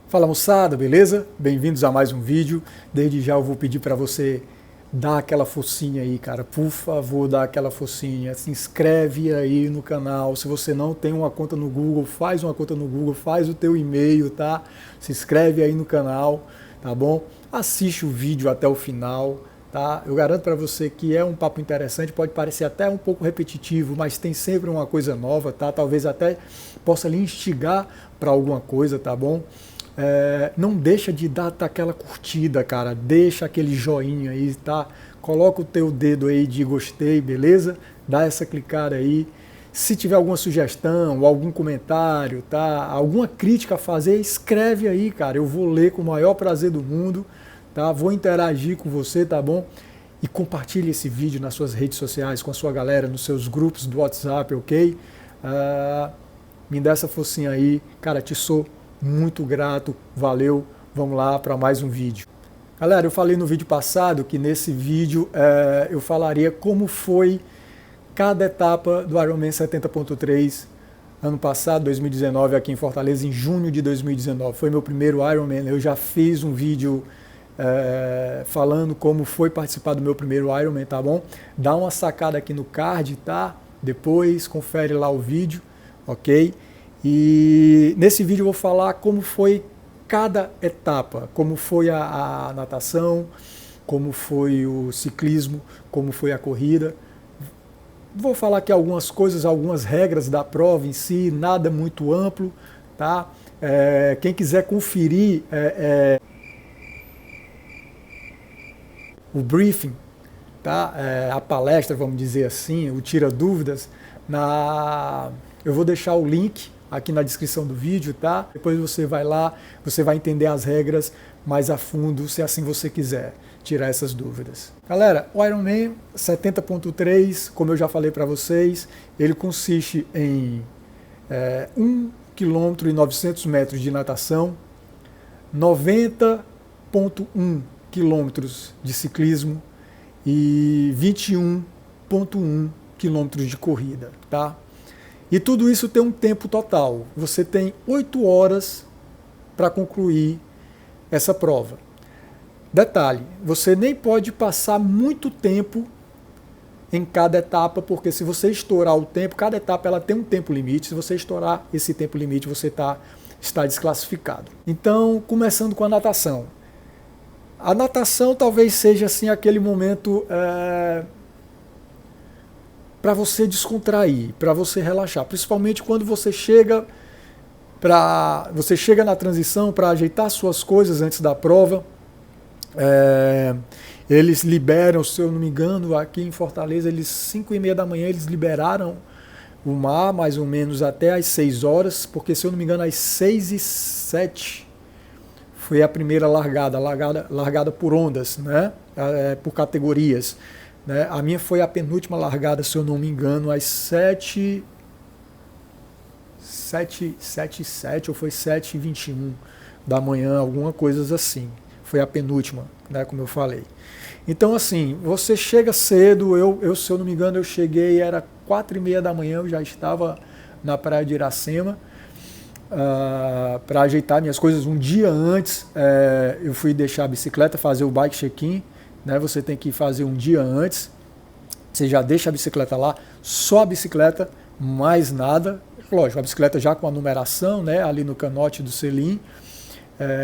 Fala moçada, beleza? Bem-vindos a mais um vídeo. Desde já eu vou pedir para você dar aquela focinha aí, cara. Por favor, dá aquela focinha. Se inscreve aí no canal. Se você não tem uma conta no Google, faz uma conta no Google, faz o teu e-mail, tá? Se inscreve aí no canal, tá bom? Assiste o vídeo até o final, tá? Eu garanto para você que é um papo interessante, pode parecer até um pouco repetitivo, mas tem sempre uma coisa nova, tá? Talvez até possa lhe instigar para alguma coisa, tá bom? Não deixa de dar aquela curtida, cara. Deixa aquele joinha aí, tá? Coloca o teu dedo aí de gostei, beleza? Dá essa clicada aí. Se tiver alguma sugestão, algum comentário, tá? Alguma crítica a fazer, escreve aí, cara. Eu vou ler com o maior prazer do mundo, tá? Vou interagir com você, tá bom? E compartilhe esse vídeo nas suas redes sociais, com a sua galera, nos seus grupos do WhatsApp, ok? Me dá essa focinha aí. Cara, te sou muito grato, valeu, vamos lá para mais um vídeo. Galera, eu falei no vídeo passado que nesse vídeo eu falaria como foi cada etapa do Ironman 70.3 ano passado, 2019, aqui em Fortaleza, em junho de 2019. Foi meu primeiro Ironman, eu já fiz um vídeo falando como foi participar do meu primeiro Ironman, tá bom? Dá uma sacada aqui no card, tá? Depois confere lá o vídeo, ok? E nesse vídeo eu vou falar como foi cada etapa, como foi a natação, como foi o ciclismo, como foi a corrida. Vou falar aqui algumas coisas, algumas regras da prova em si, nada muito amplo, tá? Quem quiser conferir o briefing, tá? A palestra, vamos dizer assim, o tira dúvidas, eu vou deixar o link aqui na descrição do vídeo, tá? Depois você vai lá, você vai entender as regras mais a fundo, se assim você quiser tirar essas dúvidas. Galera, o Ironman 70.3, como eu já falei para vocês, ele consiste em 1 km e 900 metros de natação, 90,1 km de ciclismo e 21,1 km de corrida, tá? E tudo isso tem um tempo total. Você tem 8 horas para concluir essa prova. Detalhe, você nem pode passar muito tempo em cada etapa, porque se você estourar o tempo, cada etapa ela tem um tempo limite, se você estourar esse tempo limite, você está desclassificado. Então, começando com a natação. A natação talvez seja assim aquele momento para você descontrair, para você relaxar, principalmente quando você chega na transição para ajeitar suas coisas antes da prova. Eles liberam, se eu não me engano, aqui em Fortaleza, 5h30 da manhã, eles liberaram o mar, mais ou menos até às 6 horas, porque se eu não me engano, às 6h07 foi a primeira largada por ondas, né? Por categorias. Né? A minha foi a penúltima largada, se eu não me engano, às 7h07 ou foi 7h21 da manhã, alguma coisa assim. Foi a penúltima, né, como eu falei. Então, assim, você chega cedo, se eu não me engano, eu cheguei, era 4h30 da manhã, eu já estava na praia de Iracema, para ajeitar minhas coisas. Um dia antes, eu fui deixar a bicicleta, fazer o bike check-in, né, você tem que fazer um dia antes, você já deixa a bicicleta lá, só a bicicleta, mais nada, lógico, a bicicleta já com a numeração, né, ali no canote do selim,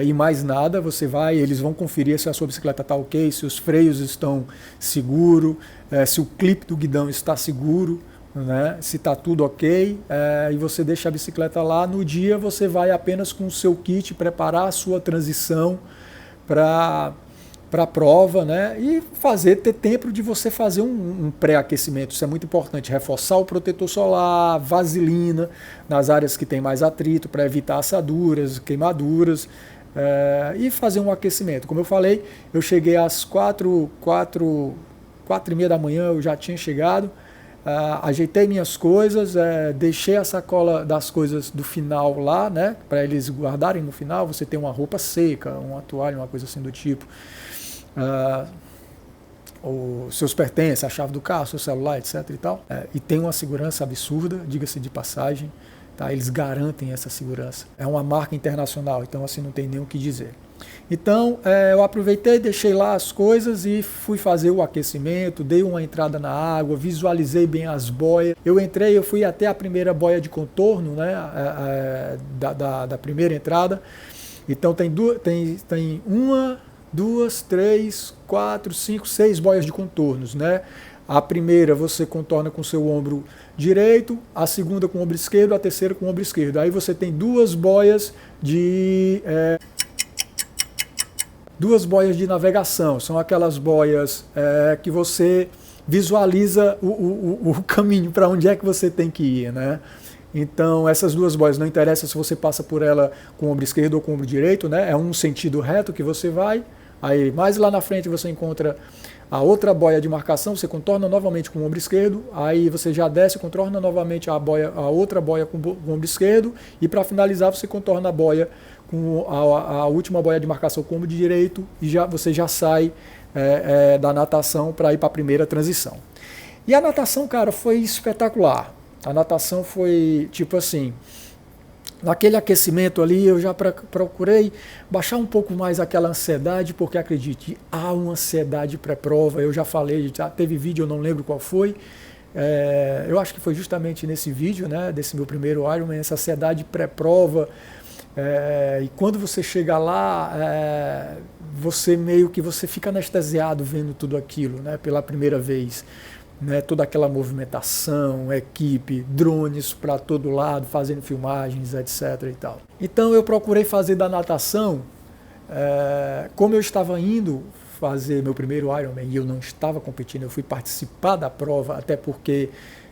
e mais nada, você vai, eles vão conferir se a sua bicicleta está ok, se os freios estão seguros, se o clipe do guidão está seguro, né, se está tudo ok, e você deixa a bicicleta lá. No dia você vai apenas com o seu kit preparar a sua transição para a prova, né? E ter tempo de você fazer um pré-aquecimento. Isso é muito importante. Reforçar o protetor solar, vaselina nas áreas que tem mais atrito para evitar assaduras, queimaduras, e fazer um aquecimento. Como eu falei, eu cheguei às 4h30 da manhã, eu já tinha chegado, ajeitei minhas coisas, deixei a sacola das coisas do final lá, né? Para eles guardarem no final. Você tem uma roupa seca, uma toalha, uma coisa assim do tipo. Os seus pertences, a chave do carro, seu celular, etc. e tal. E tem uma segurança absurda, diga-se de passagem. Tá? Eles garantem essa segurança. É uma marca internacional, então assim não tem nem o que dizer. Então eu aproveitei, deixei lá as coisas e fui fazer o aquecimento, dei uma entrada na água, visualizei bem as boias. Eu fui até a primeira boia de contorno, né, da primeira entrada. Então tem uma, duas, três, quatro, cinco, seis boias de contornos, né? A primeira você contorna com o seu ombro direito, a segunda com o ombro esquerdo, a terceira com o ombro esquerdo. Aí você tem duas boias de navegação. São aquelas boias que você visualiza o caminho para onde é que você tem que ir, né? Então essas duas boias, não interessa se você passa por ela com o ombro esquerdo ou com o ombro direito, né? É um sentido reto que você vai. Aí mais lá na frente você encontra a outra boia de marcação, você contorna novamente com o ombro esquerdo, aí você já desce, contorna novamente a outra boia com o ombro esquerdo, e para finalizar você contorna a boia com a última boia de marcação com o ombro direito, e você já sai da natação para ir para a primeira transição. E a natação, cara, foi espetacular. A natação foi tipo assim, naquele aquecimento ali eu já procurei baixar um pouco mais aquela ansiedade, porque acredite, há uma ansiedade pré-prova, eu já falei, já teve vídeo, eu não lembro qual foi, eu acho que foi justamente nesse vídeo, né, desse meu primeiro Ironman, essa ansiedade pré-prova, e quando você chega lá, você meio que você fica anestesiado vendo tudo aquilo, né, pela primeira vez. Né, toda aquela movimentação, equipe, drones para todo lado, fazendo filmagens, etc. e tal. Então eu procurei fazer da natação, como eu estava indo fazer meu primeiro Ironman e eu não estava competindo, eu fui participar da prova, até porque,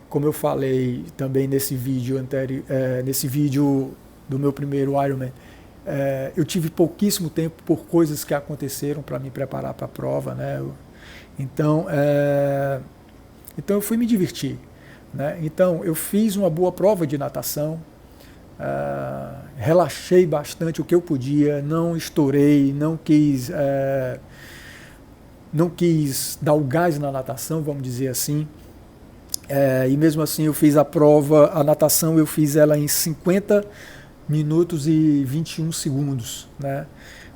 como eu falei também nesse vídeo anterior, nesse vídeo do meu primeiro Ironman, eu tive pouquíssimo tempo por coisas que aconteceram para me preparar para a prova, né? Então eu fui me divertir, né? Então eu fiz uma boa prova de natação, relaxei bastante o que eu podia, não estourei, não quis dar o gás na natação, vamos dizer assim, e mesmo assim eu fiz a prova, a natação eu fiz ela em 50 minutos e 21 segundos, né?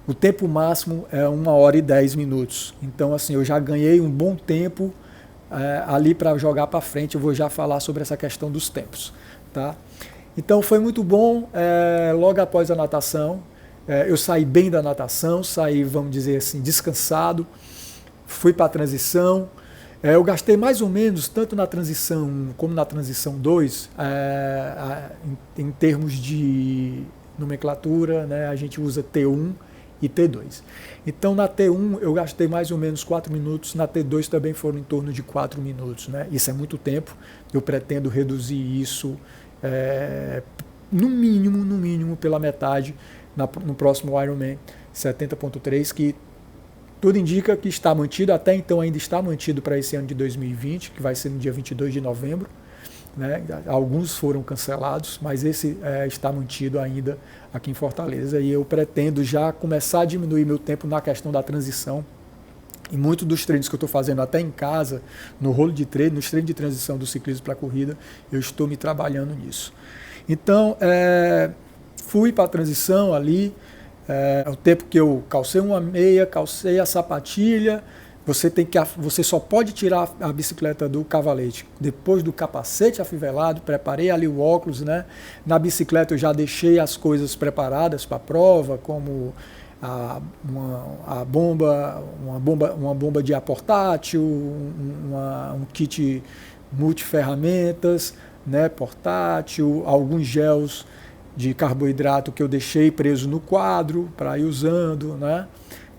O tempo máximo é 1 hora e 10 minutos, então assim eu já ganhei um bom tempo ali para jogar para frente. Eu vou já falar sobre essa questão dos tempos, tá? Então foi muito bom. Logo após a natação, eu saí bem da natação, saí, vamos dizer assim, descansado, fui para a transição. Eu gastei mais ou menos, tanto na transição 1 como na transição 2, em termos de nomenclatura, né, a gente usa T1 e T2. Então na T1 eu gastei mais ou menos 4 minutos, na T2 também foram em torno de 4 minutos. Né? Isso é muito tempo, eu pretendo reduzir isso no mínimo pela metade no próximo Ironman 70.3, que tudo indica que está mantido, até então ainda está mantido para esse ano de 2020, que vai ser no dia 22 de novembro. Né? Alguns foram cancelados, mas esse está mantido ainda aqui em Fortaleza, e eu pretendo já começar a diminuir meu tempo na questão da transição. E muitos dos treinos que eu estou fazendo até em casa, no rolo de treino, nos treinos de transição do ciclismo para a corrida, eu estou me trabalhando nisso. Então, fui para a transição ali, o tempo que eu calcei uma meia, calcei a sapatilha. Você só pode tirar a bicicleta do cavalete depois do capacete afivelado. Preparei ali o óculos, né? Na bicicleta eu já deixei as coisas preparadas para a prova, como uma bomba de ar portátil, um kit multiferramentas, né, portátil, alguns gels de carboidrato que eu deixei preso no quadro para ir usando, né?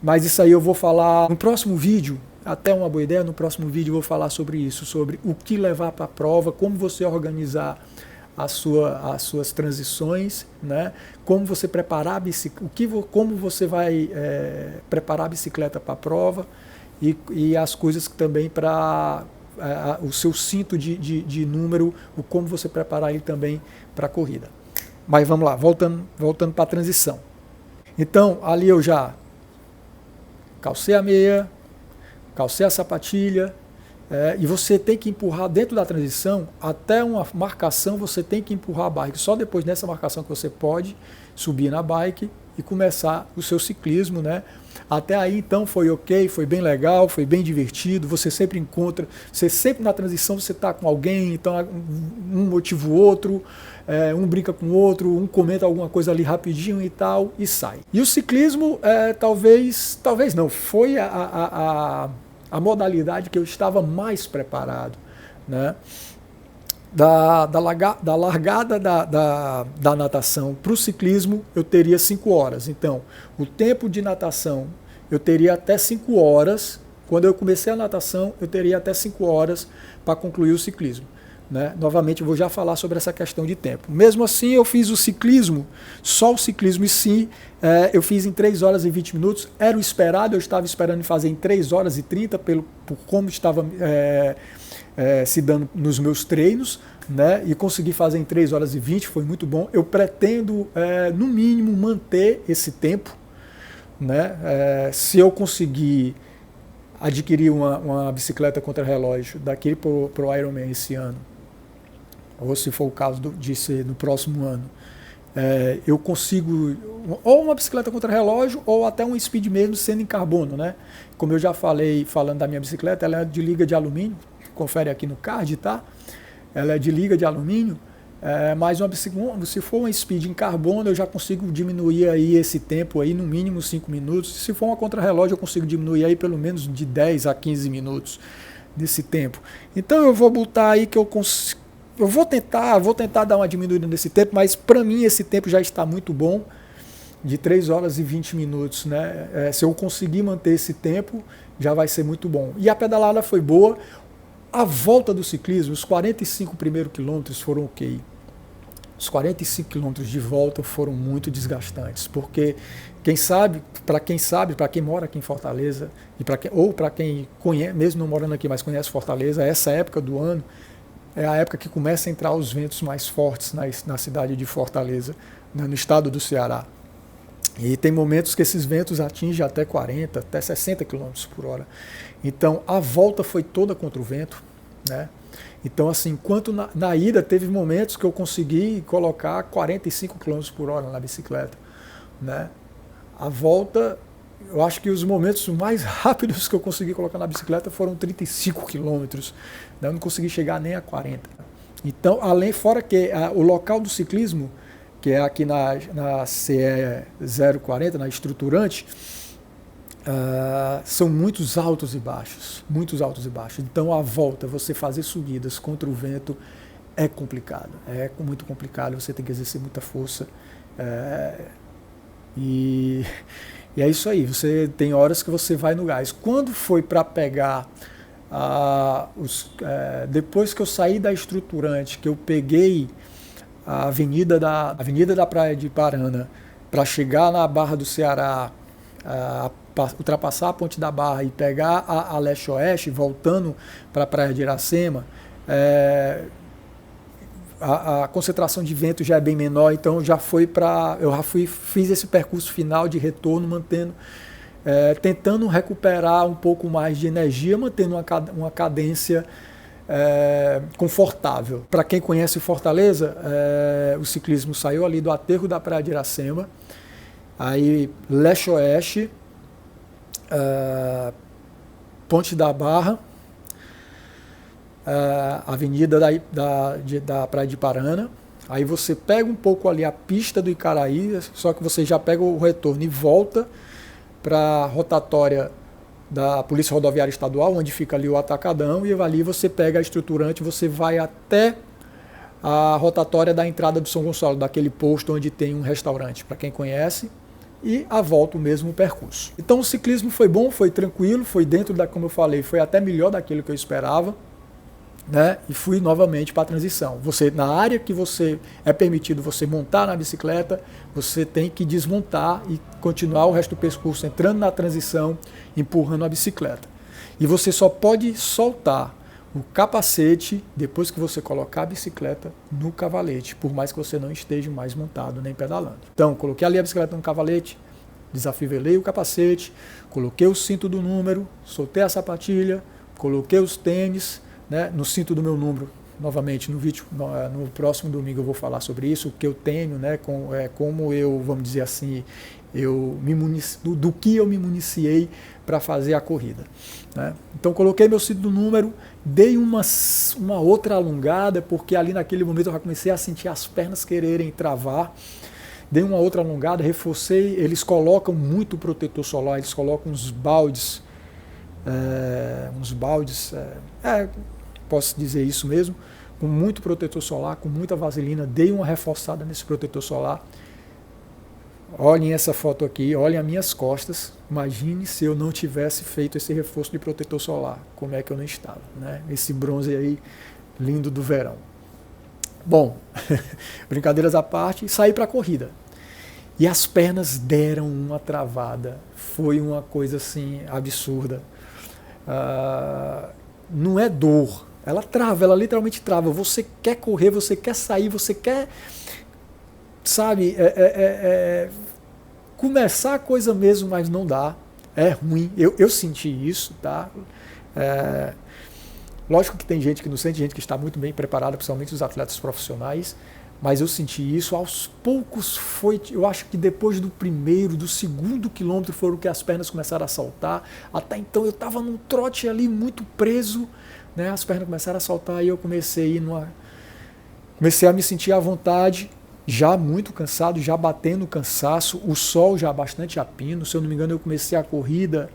Mas isso aí eu vou falar no próximo vídeo, até uma boa ideia, no próximo vídeo eu vou falar sobre isso, sobre o que levar para a prova, como você organizar as suas transições, né? Como você preparar a bicicleta, como você vai preparar a bicicleta para a prova e as coisas também para o seu cinto de número, como você preparar ele também para a corrida. Mas vamos lá, voltando para a transição. Então, ali eu já calcei a meia, calcei a sapatilha, E você tem que empurrar dentro da transição, até uma marcação você tem que empurrar a bike. Só depois dessa marcação que você pode subir na bike e começar o seu ciclismo, né? Até aí então foi ok, foi bem legal, foi bem divertido, você sempre encontra, você sempre na transição você está com alguém, então um motiva o outro, um brinca com o outro, um comenta alguma coisa ali rapidinho e tal, e sai. E o ciclismo talvez não, foi a modalidade que eu estava mais preparado, né? Da largada da natação para o ciclismo, eu teria 5 horas. Então, o tempo de natação, eu teria até 5 horas. Quando eu comecei a natação, eu teria até 5 horas para concluir o ciclismo, né? Novamente, eu vou já falar sobre essa questão de tempo. Mesmo assim, eu fiz o ciclismo, só o ciclismo em si, eu fiz em 3 horas e 20 minutos. Era o esperado, eu estava esperando fazer em 3 horas e 30, por como estava se dando nos meus treinos, né? E consegui fazer em 3 horas e 20, foi muito bom. Eu pretendo, no mínimo, manter esse tempo, né? Se eu conseguir adquirir uma bicicleta contra-relógio daqui para o Ironman esse ano, ou se for o caso de ser no próximo ano, eu consigo ou uma bicicleta contra-relógio ou até um speed mesmo sendo em carbono, né? Como eu já falei, falando da minha bicicleta, ela é de liga de alumínio, confere aqui no card, tá? Ela é de liga de alumínio, mas se for uma speed em carbono, eu já consigo diminuir aí esse tempo aí no mínimo 5 minutos. Se for uma contra-relógio, eu consigo diminuir aí pelo menos de 10 a 15 minutos desse tempo. Então eu vou botar aí que eu vou tentar dar uma diminuída nesse tempo, mas para mim esse tempo já está muito bom, de 3 horas e 20 minutos, né? Se eu conseguir manter esse tempo, já vai ser muito bom. E a pedalada foi boa. A volta do ciclismo, os 45 primeiros quilômetros foram ok. Os 45 quilômetros de volta foram muito desgastantes, porque para quem mora aqui em Fortaleza, ou para quem conhece, mesmo não morando aqui, mas conhece Fortaleza, essa época do ano é a época que começa a entrar os ventos mais fortes na cidade de Fortaleza, né, no estado do Ceará. E tem momentos que esses ventos atingem até 40, até 60 km por hora. Então, a volta foi toda contra o vento, né? Então, assim, enquanto na ida teve momentos que eu consegui colocar 45 km por hora na bicicleta, né? A volta, eu acho que os momentos mais rápidos que eu consegui colocar na bicicleta foram 35 km, né? Eu não consegui chegar nem a 40. Então, fora que o local do ciclismo, que é aqui na CE 040, na estruturante, são muitos altos e baixos, muitos altos e baixos. Então a volta, você fazer subidas contra o vento é complicado, é muito complicado, você tem que exercer muita força, e é isso aí, você tem horas que você vai no gás. Quando foi para pegar, depois que eu saí da estruturante, que eu peguei a avenida da Praia de Parana para chegar na Barra do Ceará, ultrapassar a Ponte da Barra e pegar a leste-oeste, voltando para a Praia de Iracema, a concentração de vento já é bem menor, então eu já fiz esse percurso final de retorno, tentando recuperar um pouco mais de energia, mantendo uma cadência confortável. Para quem conhece Fortaleza, o ciclismo saiu ali do aterro da Praia de Iracema, aí leste-oeste, Ponte da Barra, avenida da Praia de Parana, aí você pega um pouco ali a pista do Icaraí, só que você já pega o retorno e volta para a rotatória da Polícia Rodoviária Estadual, onde fica ali o Atacadão, e ali você pega a estruturante, você vai até a rotatória da entrada do São Gonçalo, daquele posto onde tem um restaurante, para quem conhece, e a volta o mesmo percurso. Então o ciclismo foi bom, foi tranquilo, foi dentro como eu falei, foi até melhor daquilo que eu esperava, né? E fui novamente para a transição. Na área que você é permitido você montar na bicicleta, você tem que desmontar e continuar o resto do percurso entrando na transição, empurrando a bicicleta. E você só pode soltar o capacete depois que você colocar a bicicleta no cavalete, por mais que você não esteja mais montado nem pedalando. Então, coloquei ali a bicicleta no cavalete, desafivelei o capacete, coloquei o cinto do número, soltei a sapatilha, coloquei os tênis, né, no cinto do meu número. Novamente, no vídeo, no próximo domingo eu vou falar sobre isso, o que eu tenho, né, como eu, vamos dizer assim, do que eu me municiei para fazer a corrida. Né? Então coloquei meu cinto do número, dei uma outra alongada, porque ali naquele momento eu já comecei a sentir as pernas quererem travar. Dei uma outra alongada, reforcei. Eles colocam muito protetor solar, eles colocam uns baldes, posso dizer isso mesmo, com muito protetor solar, com muita vaselina. Dei uma reforçada nesse protetor solar. Olhem essa foto aqui, olhem as minhas costas. Imagine se eu não tivesse feito esse reforço de protetor solar, como é que eu não estava, né? Esse bronze aí lindo do verão. Bom, brincadeiras à parte, saí para a corrida. E as pernas deram uma travada. Foi uma coisa assim absurda. Não é dor. Ela trava, ela literalmente trava. Você quer correr, você quer sair, você quer, sabe, começar a coisa mesmo, mas não dá. É ruim. Eu senti isso, tá? Lógico que tem gente que não sente, gente que está muito bem preparada, principalmente os atletas profissionais, mas eu senti isso. Aos poucos eu acho que depois do primeiro, do segundo quilômetro foram que as pernas começaram a saltar. Até então eu estava num trote ali muito preso, né? As pernas começaram a saltar e eu comecei a me sentir à vontade, já muito cansado, já batendo cansaço, o sol já bastante a pino. Se eu não me engano, eu comecei a corrida,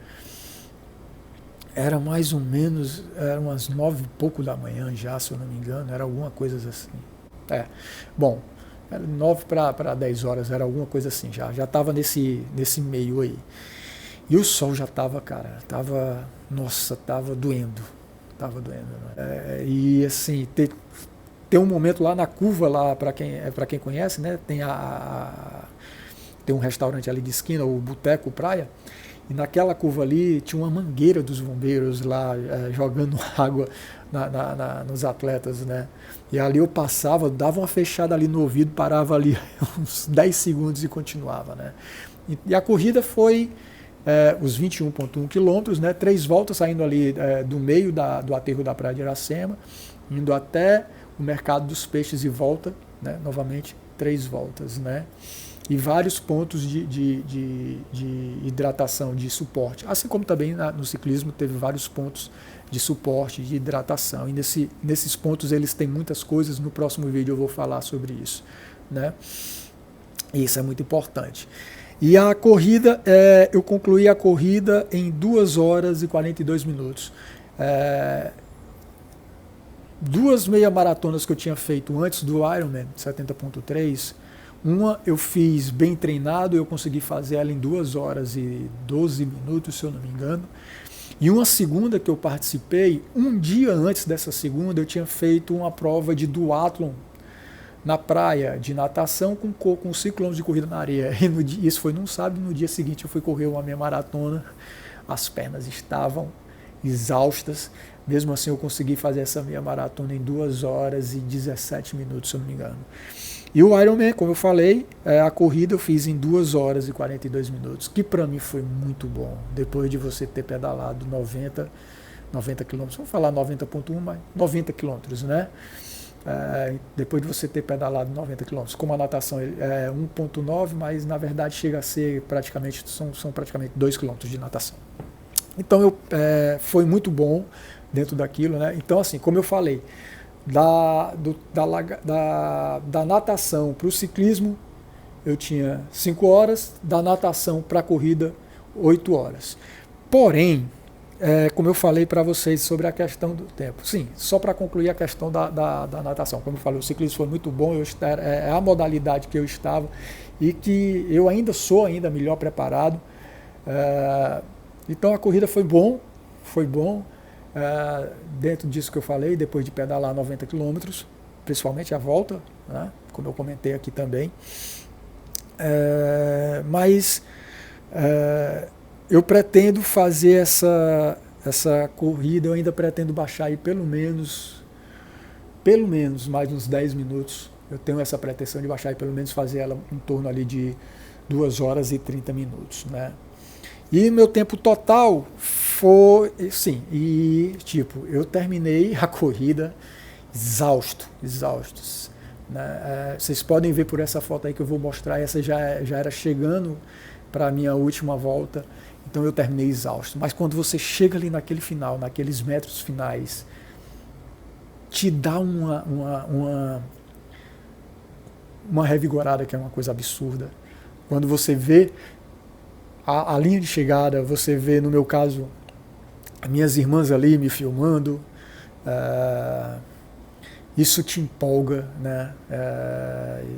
era mais ou menos, eram umas 9 e pouco da manhã já, se eu não me engano, era alguma coisa assim. Bom, era 9 para 10 horas, era alguma coisa assim, já estava nesse meio aí. E o sol já estava, cara, estava doendo. Né? E assim, tem um momento lá na curva, lá para quem conhece, né? Tem um restaurante ali de esquina, o Boteco Praia, e naquela curva ali tinha uma mangueira dos bombeiros lá jogando água nos atletas, né? E ali eu passava, dava uma fechada ali no ouvido, parava ali uns 10 segundos e continuava, né? E a corrida foi os 21,1 quilômetros, né? 3 voltas saindo ali do meio do aterro da Praia de Iracema, indo até o Mercado dos Peixes e volta, né? Novamente 3 voltas, né? E vários pontos de hidratação, de suporte. Assim como também no ciclismo teve vários pontos de suporte, de hidratação. E nesses pontos eles têm muitas coisas, no próximo vídeo eu vou falar sobre isso, né? E isso é muito importante. E a corrida, eu concluí a corrida em 2 horas e 42 minutos. 2 meia maratonas que eu tinha feito antes do Ironman 70.3, uma eu fiz bem treinado, eu consegui fazer ela em 2 horas e 12 minutos, se eu não me engano. E uma segunda que eu participei, um dia antes dessa segunda, eu tinha feito uma prova de duatlon na praia, de natação com 5 km de corrida na areia. E isso foi num sábado, no dia seguinte eu fui correr uma meia maratona, as pernas estavam exaustas. Mesmo assim eu consegui fazer essa meia maratona em 2 horas e 17 minutos, se eu não me engano. E o Ironman, como eu falei, a corrida eu fiz em 2 horas e 42 minutos, que para mim foi muito bom, depois de você ter pedalado 90 quilômetros, vamos falar 90,1, mas 90 quilômetros, né? Depois de você ter pedalado 90 quilômetros, como a natação é 1,9, mas na verdade chega a ser praticamente, são praticamente 2 quilômetros de natação. Então foi muito bom dentro daquilo, né? Então assim, como eu falei, da natação para o ciclismo eu tinha 5 horas, da natação para a corrida 8 horas. Porém, como eu falei para vocês sobre a questão do tempo, sim, só para concluir a questão da natação, como eu falei, o ciclismo foi muito bom, é a modalidade que eu estava e que eu ainda sou melhor preparado. Então a corrida foi bom. Dentro disso que eu falei, depois de pedalar 90 quilômetros, principalmente a volta, né, como eu comentei aqui também. Mas eu pretendo fazer essa corrida, eu ainda pretendo baixar aí pelo menos mais uns 10 minutos. Eu tenho essa pretensão de baixar e pelo menos fazer ela em torno ali de 2 horas e 30 minutos, né? E meu tempo total Foi, sim, e tipo, eu terminei a corrida exaustos. Né? Vocês podem ver por essa foto aí que eu vou mostrar, essa já era chegando para a minha última volta, então eu terminei exausto. Mas quando você chega ali naquele final, naqueles metros finais, te dá uma revigorada que é uma coisa absurda. Quando você vê a linha de chegada, você vê, no meu caso, minhas irmãs ali me filmando, isso te empolga, né?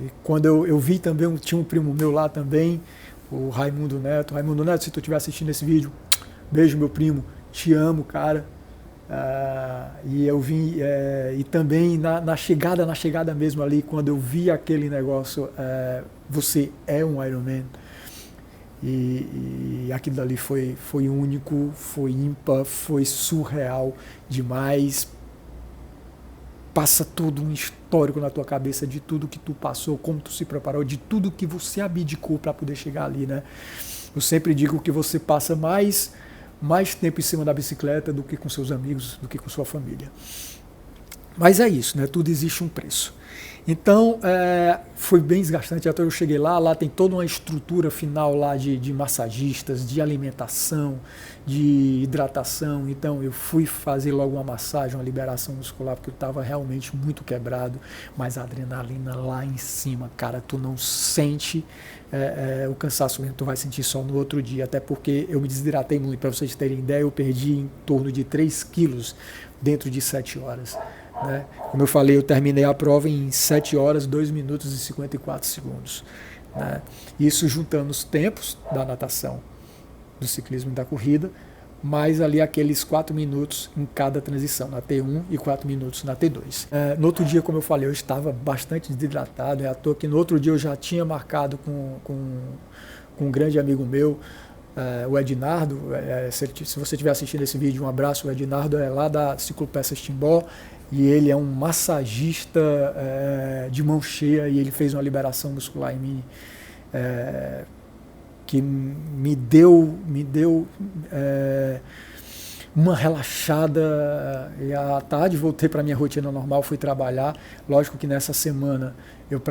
E quando eu vi também, tinha um primo meu lá também, o Raimundo Neto. Raimundo Neto, se tu estiver assistindo esse vídeo, beijo, meu primo, te amo, cara. E eu vim, e também na chegada mesmo ali, quando eu vi aquele negócio, você é um Ironman. E aquilo dali foi único, foi ímpar, foi surreal demais. Passa todo um histórico na tua cabeça de tudo que tu passou, como tu se preparou, de tudo que você abdicou para poder chegar ali, né? Eu sempre digo que você passa mais tempo em cima da bicicleta do que com seus amigos, do que com sua família. Mas é isso, né? Tudo existe um preço. Então, foi bem desgastante. Até eu cheguei lá tem toda uma estrutura final lá de massagistas, de alimentação, de hidratação. Então, eu fui fazer logo uma massagem, uma liberação muscular, porque eu estava realmente muito quebrado. Mas a adrenalina lá em cima, cara, tu não sente o cansaço mesmo, tu vai sentir só no outro dia. Até porque eu me desidratei muito. Para vocês terem ideia, eu perdi em torno de 3 quilos dentro de 7 horas. Né? Como eu falei, eu terminei a prova em 7 horas, 2 minutos e 54 segundos. Né? Isso juntando os tempos da natação, do ciclismo e da corrida, mais ali aqueles 4 minutos em cada transição, na T1 e 4 minutos na T2. No outro dia, como eu falei, eu estava bastante desidratado, é à toa que no outro dia eu já tinha marcado com um grande amigo meu, o Ednardo. Se você estiver assistindo esse vídeo, um abraço. O Ednardo é lá da Ciclopeças Timbó, e ele é um massagista de mão cheia, e ele fez uma liberação muscular em mim que me deu uma relaxada. E à tarde voltei para a minha rotina normal, fui trabalhar. Lógico que nessa semana eu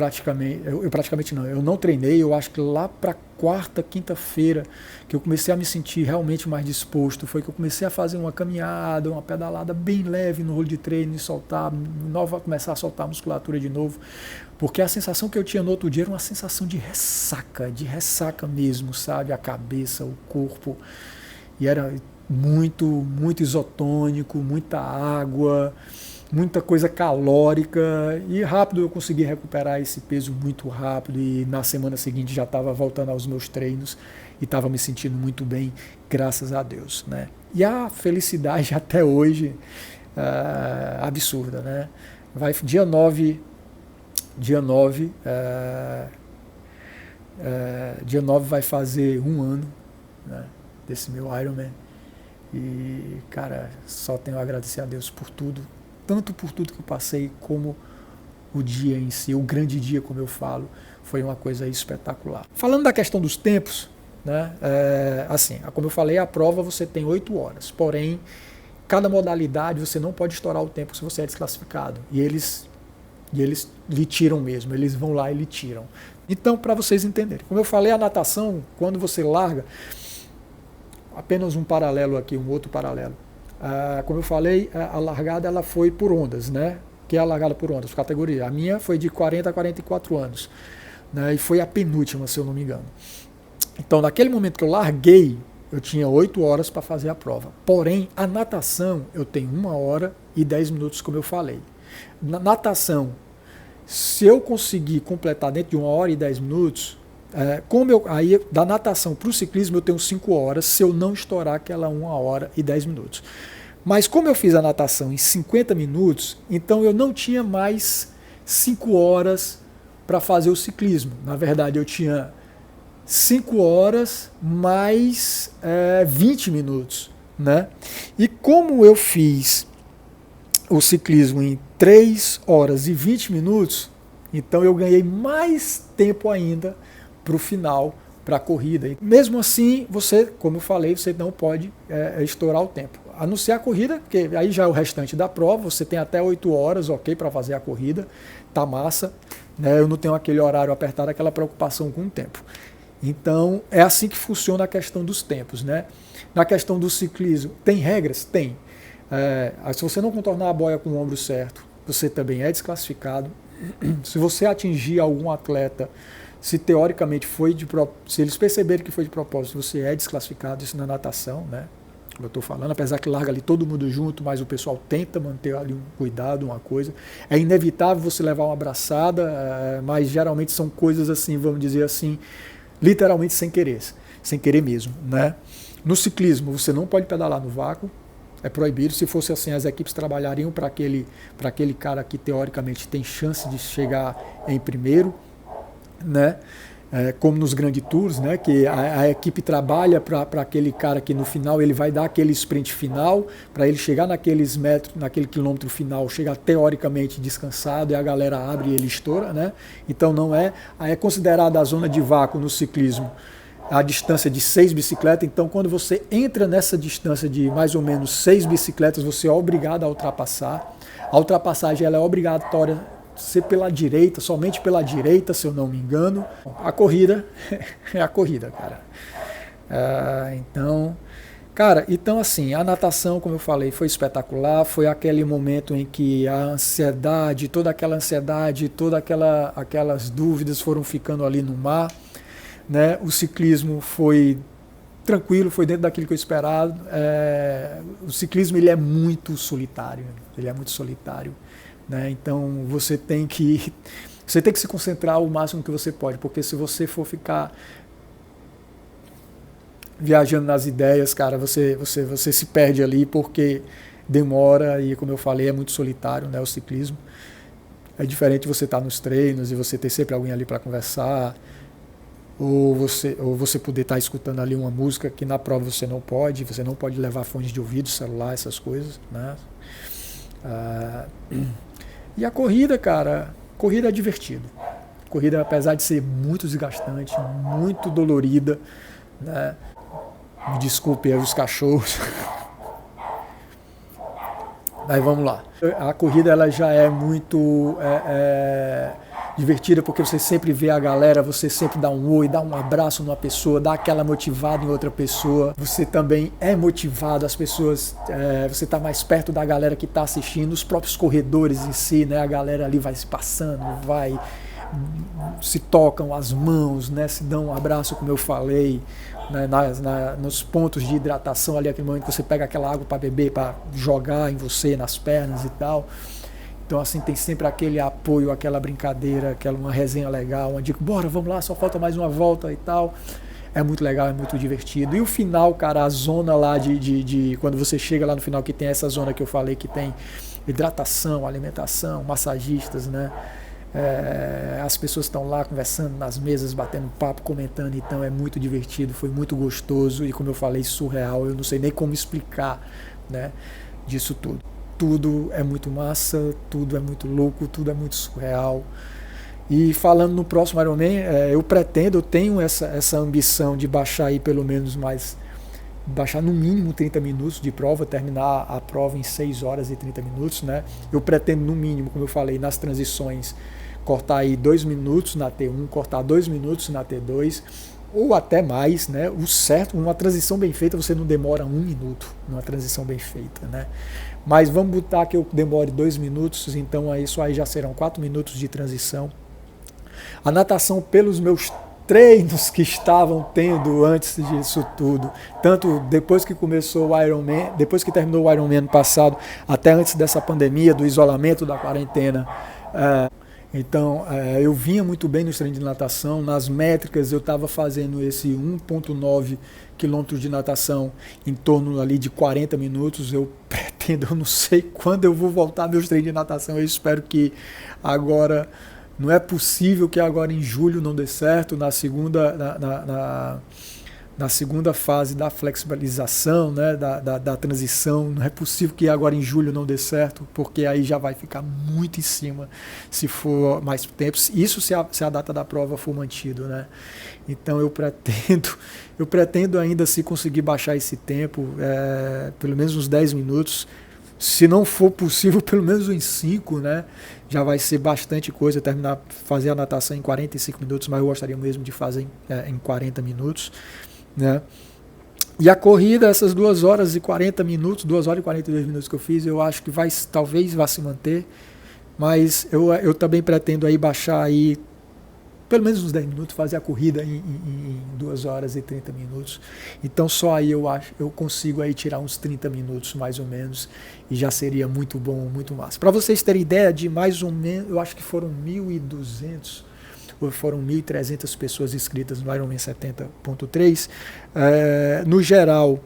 não treinei. Eu acho que lá para quarta, quinta-feira, que eu comecei a me sentir realmente mais disposto, foi que eu comecei a fazer uma caminhada, uma pedalada bem leve no rolo de treino e começar a soltar a musculatura de novo, porque a sensação que eu tinha no outro dia era uma sensação de ressaca mesmo, sabe? A cabeça, o corpo, e era muito isotônico, muita água, muita coisa calórica, e rápido eu consegui recuperar esse peso muito rápido, e na semana seguinte já estava voltando aos meus treinos e estava me sentindo muito bem, graças a Deus, né? E a felicidade até hoje absurda, né? Dia 9 vai fazer 1 ano, né, desse meu Ironman. E, cara, só tenho a agradecer a Deus por tudo, tanto por tudo que eu passei, como o dia em si, o grande dia, como eu falo, foi uma coisa espetacular. Falando da questão dos tempos, né, assim, como eu falei, a prova você tem 8 horas, porém, cada modalidade você não pode estourar o tempo se você é desclassificado, e eles lhe tiram mesmo, eles vão lá e lhe tiram. Então, para vocês entenderem, como eu falei, a natação, quando você larga, apenas um paralelo aqui, um outro paralelo. Como eu falei, a largada ela foi por ondas, né? Que é a largada por ondas, categoria. A minha foi de 40 a 44 anos, né? E foi a penúltima, se eu não me engano. Então, naquele momento que eu larguei, eu tinha 8 horas para fazer a prova. Porém, a natação, eu tenho 1 hora e 10 minutos, como eu falei. Na natação, se eu conseguir completar dentro de 1 hora e 10 minutos, aí da natação para o ciclismo eu tenho 5 horas, se eu não estourar aquela 1 hora e 10 minutos. Mas como eu fiz a natação em 50 minutos, então eu não tinha mais 5 horas para fazer o ciclismo. Na verdade, eu tinha 5 horas mais 20 minutos. Né? E como eu fiz o ciclismo em 3 horas e 20 minutos, então eu ganhei mais tempo ainda para o final para a corrida. E mesmo assim, você, como eu falei, você não pode estourar o tempo. A não ser a corrida, porque aí já é o restante da prova, você tem até 8 horas, ok, para fazer a corrida, tá massa, né? Eu não tenho aquele horário apertado, aquela preocupação com o tempo. Então, é assim que funciona a questão dos tempos, né? Na questão do ciclismo, tem regras? Tem. Se você não contornar a boia com o ombro certo, você também é desclassificado. Se você atingir algum atleta, se teoricamente se eles perceberem que foi de propósito, você é desclassificado, isso na natação, né? Como eu estou falando, apesar que larga ali todo mundo junto, mas o pessoal tenta manter ali um cuidado, uma coisa. É inevitável você levar uma abraçada, mas geralmente são coisas assim, vamos dizer assim, literalmente sem querer mesmo, né? No ciclismo, você não pode pedalar no vácuo, é proibido. Se fosse assim, as equipes trabalhariam para aquele cara que teoricamente tem chance de chegar em primeiro, né? Como nos Grand Tours, né? Que a equipe trabalha para aquele cara que no final ele vai dar aquele sprint final, para ele chegar naqueles metros, naquele quilômetro final, chegar teoricamente descansado, e a galera abre e ele estoura, né? Então não é considerada a zona de vácuo no ciclismo a distância de 6 bicicletas. Então quando você entra nessa distância de mais ou menos 6 bicicletas, você é obrigado a ultrapassar. A ultrapassagem ela é obrigatória ser pela direita, somente pela direita, se eu não me engano. A corrida é a corrida, cara. Então assim, a natação, como eu falei, foi espetacular. Foi aquele momento em que a ansiedade, todas aquelas dúvidas foram ficando ali no mar, né? O ciclismo foi tranquilo, foi dentro daquilo que eu esperava. O ciclismo ele é muito solitário, né? Então você tem que se concentrar o máximo que você pode, porque se você for ficar viajando nas ideias, cara, você se perde ali, porque demora e, como eu falei, é muito solitário, né, o ciclismo. É diferente você estar nos treinos e você ter sempre alguém ali para conversar, ou você poder estar escutando ali uma música que na prova você não pode levar fones de ouvido, celular, essas coisas, né? E a corrida, cara, corrida é divertido. Corrida, apesar de ser muito desgastante, muito dolorida, né? Me desculpe aí os cachorros. Mas vamos lá. A corrida ela já é muito divertida, porque você sempre vê a galera, você sempre dá um oi, dá um abraço numa pessoa, dá aquela motivada em outra pessoa. Você também é motivado, as pessoas, você está mais perto da galera que está assistindo, os próprios corredores em si, né? A galera ali vai se passando, se tocam as mãos, né? Se dão um abraço, como eu falei, né? Nos pontos de hidratação ali, aquele momento que você pega aquela água para beber, para jogar em você, nas pernas e tal. Então assim, tem sempre aquele apoio, aquela brincadeira, uma resenha legal, uma dica, bora, vamos lá, só falta mais uma volta e tal. É muito legal, é muito divertido. E o final, cara, a zona lá quando você chega lá no final, que tem essa zona que eu falei, que tem hidratação, alimentação, massagistas, né? As pessoas estão lá conversando nas mesas, batendo papo, comentando, então é muito divertido, foi muito gostoso e, como eu falei, surreal. Eu não sei nem como explicar, né, disso tudo. Tudo é muito massa, tudo é muito louco, tudo é muito surreal. E falando no próximo Ironman, eu tenho essa ambição de baixar aí pelo menos baixar no mínimo 30 minutos de prova, terminar a prova em 6 horas e 30 minutos, né? Eu pretendo no mínimo, como eu falei, nas transições, cortar aí 2 minutos na T1, cortar 2 minutos na T2, ou até mais, né? O certo, uma transição bem feita, você não demora 1 minuto numa transição bem feita, né? Mas vamos botar que eu demore 2 minutos, então isso aí já serão 4 minutos de transição. A natação, pelos meus treinos que estavam tendo antes disso tudo, tanto depois que começou o Ironman, depois que terminou o Ironman ano passado, até antes dessa pandemia, do isolamento, da quarentena, então eu vinha muito bem nos treinos de natação. Nas métricas eu estava fazendo esse 1,9 quilômetros de natação em torno ali de 40 minutos. Eu pretendo, eu não sei quando eu vou voltar meus treinos de natação, eu espero que agora, não é possível que agora em julho não dê certo, na segunda fase da flexibilização, né, da transição. Não é possível que agora em julho não dê certo, porque aí já vai ficar muito em cima se for mais tempo. Isso se a data da prova for mantido, né? Então eu pretendo ainda, se conseguir baixar esse tempo, pelo menos uns 10 minutos. Se não for possível, pelo menos uns 5, né? Já vai ser bastante coisa, fazer a natação em 45 minutos, mas eu gostaria mesmo de fazer em 40 minutos. Né? E a corrida, essas 2 horas e 40 minutos, 2 horas e 42 minutos que eu fiz, eu acho que talvez vá se manter, mas eu também pretendo aí baixar aí pelo menos uns 10 minutos, fazer a corrida em 2 horas e 30 minutos. Então só aí eu consigo aí tirar uns 30 minutos mais ou menos, e já seria muito bom, muito massa. Para vocês terem ideia, de mais ou menos, eu acho que foram 1.200 ou foram 1.300 pessoas inscritas no Ironman 70.3. No geral,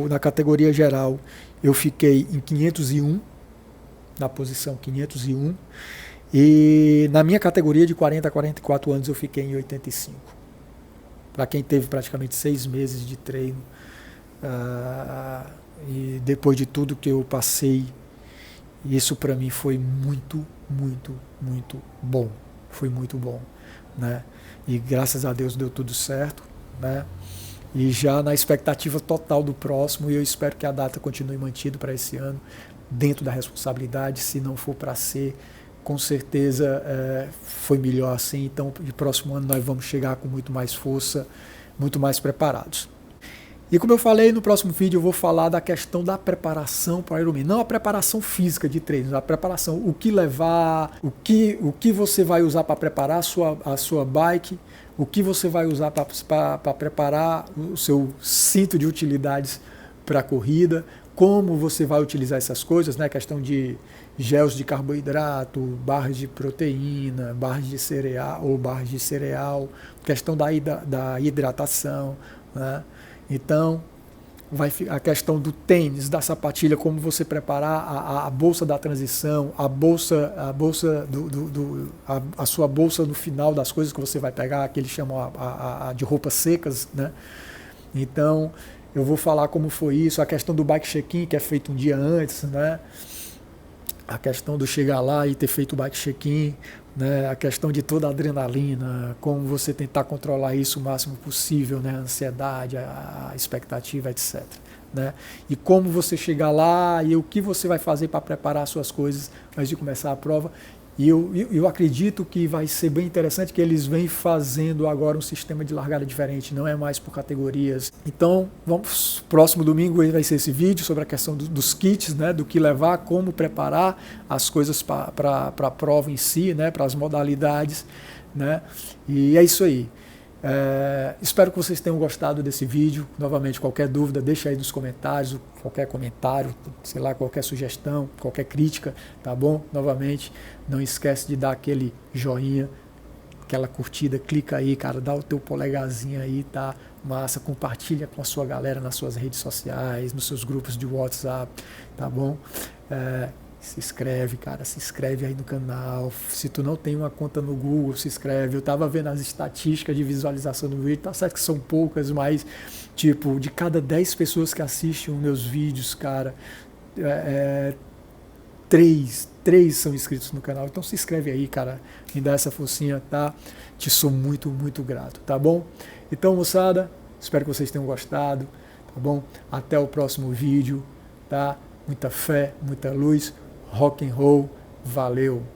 na categoria geral, eu fiquei em 501, na posição 501, e na minha categoria de 40 a 44 anos eu fiquei em 85. Para quem teve praticamente 6 meses de treino, e depois de tudo que eu passei, isso para mim foi muito, muito, muito bom. Foi muito bom, né? E graças a Deus deu tudo certo, né? E já na expectativa total do próximo, e eu espero que a data continue mantida para esse ano, dentro da responsabilidade. Se não for para ser, com certeza foi melhor assim. Então, no próximo ano nós vamos chegar com muito mais força, muito mais preparados. E como eu falei, no próximo vídeo eu vou falar da questão da preparação para o Ironman. Não a preparação física de treinos, a preparação, o que levar, o que você vai usar para preparar a sua bike, o que você vai usar para preparar o seu cinto de utilidades para a corrida, como você vai utilizar essas coisas, né? Questão de gels de carboidrato, barras de proteína, barras de cereal, questão da hidratação, né? Então, a questão do tênis, da sapatilha, como você preparar a bolsa da transição, a sua bolsa no final das coisas que você vai pegar, que eles chamam de roupas secas, né? Então, eu vou falar como foi isso, a questão do bike check-in, que é feito um dia antes, né? A questão do chegar lá e ter feito o bike check-in, né? A questão de toda a adrenalina, como você tentar controlar isso o máximo possível, né? A ansiedade, a expectativa, etc. Né? E como você chegar lá e o que você vai fazer para preparar as suas coisas antes de começar a prova. E eu acredito que vai ser bem interessante, que eles vêm fazendo agora um sistema de largada diferente, não é mais por categorias. Então, próximo domingo vai ser esse vídeo sobre a questão dos kits, né, do que levar, como preparar as coisas para a prova em si, né, para as modalidades. Né, e é isso aí. Espero que vocês tenham gostado desse vídeo. Novamente, qualquer dúvida, deixa aí nos comentários, qualquer comentário, sei lá, qualquer sugestão, qualquer crítica, tá bom? Novamente, não esquece de dar aquele joinha, aquela curtida, clica aí, cara, dá o teu polegarzinho aí, tá? Massa, compartilha com a sua galera nas suas redes sociais, nos seus grupos de WhatsApp, tá bom? Se inscreve, cara, se inscreve aí no canal. Se tu não tem uma conta no Google, se inscreve. Eu tava vendo as estatísticas de visualização do vídeo, tá certo que são poucas, mas tipo, de cada 10 pessoas que assistem os meus vídeos, cara, 3 são inscritos no canal. Então se inscreve aí, cara, me dá essa forcinha, tá? Te sou muito, muito grato, tá bom? Então, moçada, espero que vocês tenham gostado, tá bom? Até o próximo vídeo, tá? Muita fé, muita luz. Rock and roll, valeu!